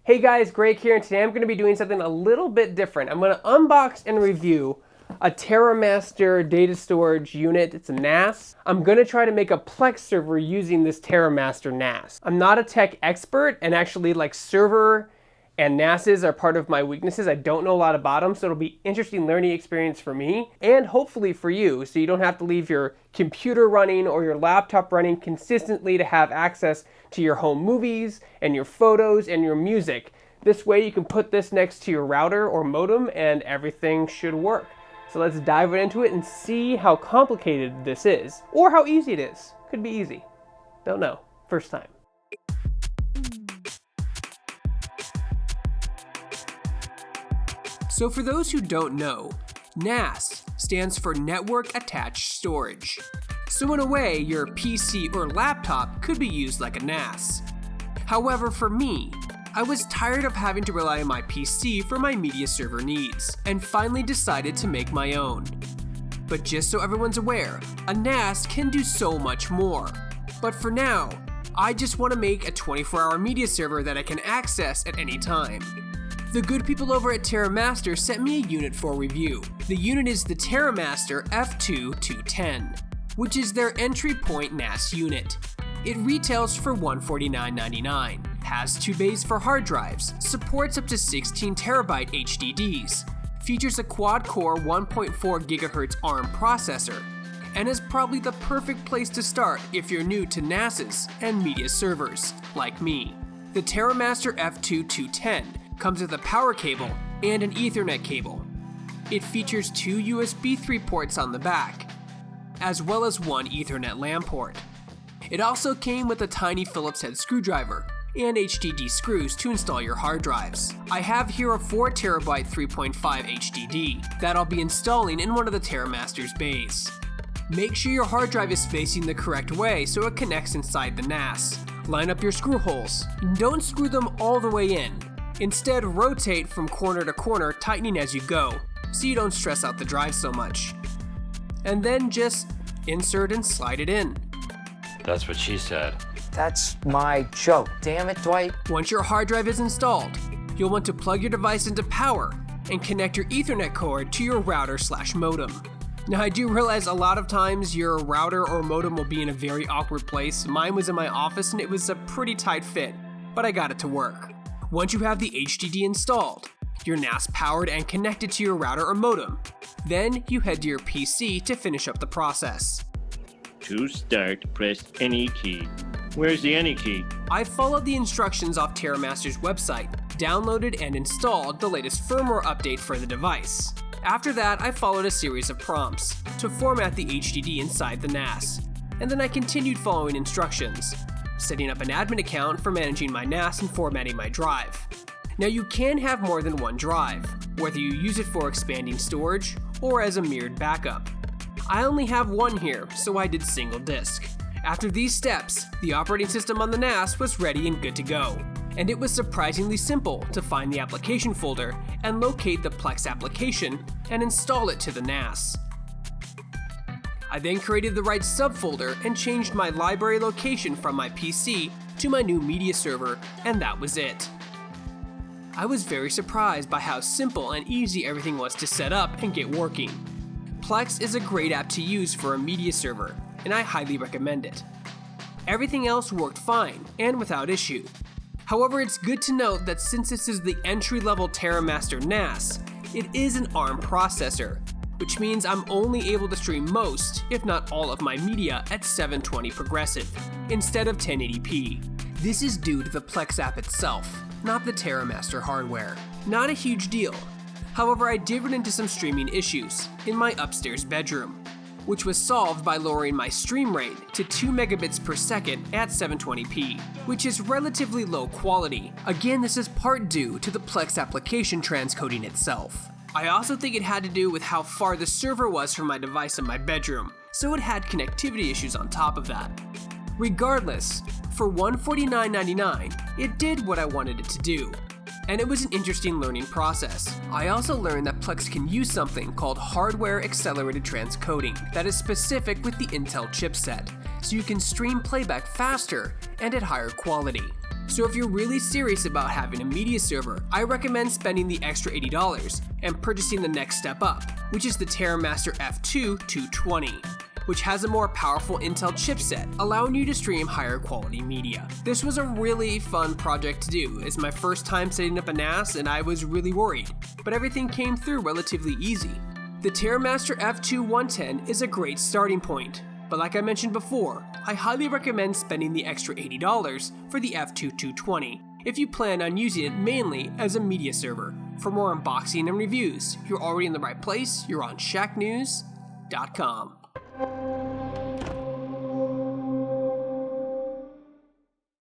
Hey guys, Greg here, and today I'm going to be doing something a little bit different. I'm going to unbox and review a TerraMaster data storage unit. It's a NAS. I'm going to try to make a Plex server using this TerraMaster NAS. I'm not a tech expert, and actually server and NASs are part of my weaknesses. I don't know a lot about them, so it'll be an interesting learning experience for me and hopefully for you, so you don't have to leave your computer running or your laptop running consistently to have access to your home movies and your photos and your music. This way you can put this next to your router or modem and everything should work. So let's dive right into it and see how complicated this is, or how easy it is. Could be easy. Don't know. First time. So for those who don't know, NAS stands for Network Attached Storage. So in a way, your PC or laptop could be used like a NAS. However, for me, I was tired of having to rely on my PC for my media server needs, and finally decided to make my own. But just so everyone's aware, a NAS can do so much more. But for now, I just want to make a 24-hour media server that I can access at any time. The good people over at TerraMaster sent me a unit for review. The unit is the TerraMaster F2-210, which is their entry point NAS unit. It retails for $149.99, has 2 bays for hard drives, supports up to 16 terabyte HDDs, features a quad-core 1.4 GHz ARM processor, and is probably the perfect place to start if you're new to NASs and media servers, like me. The TerraMaster F2-210 comes with a power cable and an Ethernet cable. It features 2 USB 3 ports on the back, as well as 1 Ethernet LAN port. It also came with a tiny Phillips head screwdriver and HDD screws to install your hard drives. I have here a 4 terabyte 3.5 HDD that I'll be installing in one of the TerraMaster's bays. Make sure your hard drive is facing the correct way so it connects inside the NAS. Line up your screw holes. Don't screw them all the way in. Instead, rotate from corner to corner, tightening as you go, so you don't stress out the drive so much. And then just insert and slide it in. That's what she said. That's my joke. Damn it, Dwight. Once your hard drive is installed, you'll want to plug your device into power and connect your Ethernet cord to your router/modem. Now, I do realize a lot of times your router or modem will be in a very awkward place. Mine was in my office and it was a pretty tight fit, but I got it to work. Once you have the HDD installed, your NAS powered and connected to your router or modem, then you head to your PC to finish up the process. To start, press any key. Where's the any key? I followed the instructions off TerraMaster's website, downloaded and installed the latest firmware update for the device. After that, I followed a series of prompts to format the HDD inside the NAS, and then I continued following instructions, setting up an admin account for managing my NAS and formatting my drive. Now you can have more than one drive, whether you use it for expanding storage or as a mirrored backup. I only have one here, so I did single disk. After these steps, the operating system on the NAS was ready and good to go, and it was surprisingly simple to find the application folder and locate the Plex application and install it to the NAS. I then created the right subfolder and changed my library location from my PC to my new media server, and that was it. I was very surprised by how simple and easy everything was to set up and get working. Plex is a great app to use for a media server, and I highly recommend it. Everything else worked fine and without issue. However, it's good to note that since this is the entry-level TerraMaster NAS, it is an ARM processor, which means I'm only able to stream most, if not all of my media at 720 progressive, instead of 1080p. This is due to the Plex app itself, not the TerraMaster hardware. Not a huge deal. However, I did run into some streaming issues in my upstairs bedroom, which was solved by lowering my stream rate to 2 megabits per second at 720p, which is relatively low quality. Again, this is part due to the Plex application transcoding itself. I also think it had to do with how far the server was from my device in my bedroom, so it had connectivity issues on top of that. Regardless, for $149.99, it did what I wanted it to do, and it was an interesting learning process. I also learned that Plex can use something called hardware accelerated transcoding that is specific with the Intel chipset. so you can stream playback faster and at higher quality. So if you're really serious about having a media server, I recommend spending the extra $80 and purchasing the next step up, which is the TerraMaster F2-210, which has a more powerful Intel chipset, allowing you to stream higher quality media. This was a really fun project to do. It's my first time setting up a NAS and I was really worried, but everything came through relatively easy. The TerraMaster F2-110 is a great starting point, but like I mentioned before, I highly recommend spending the extra $80 for the F2-220 if you plan on using it mainly as a media server. For more unboxing and reviews, you're already in the right place. You're on Shacknews.com.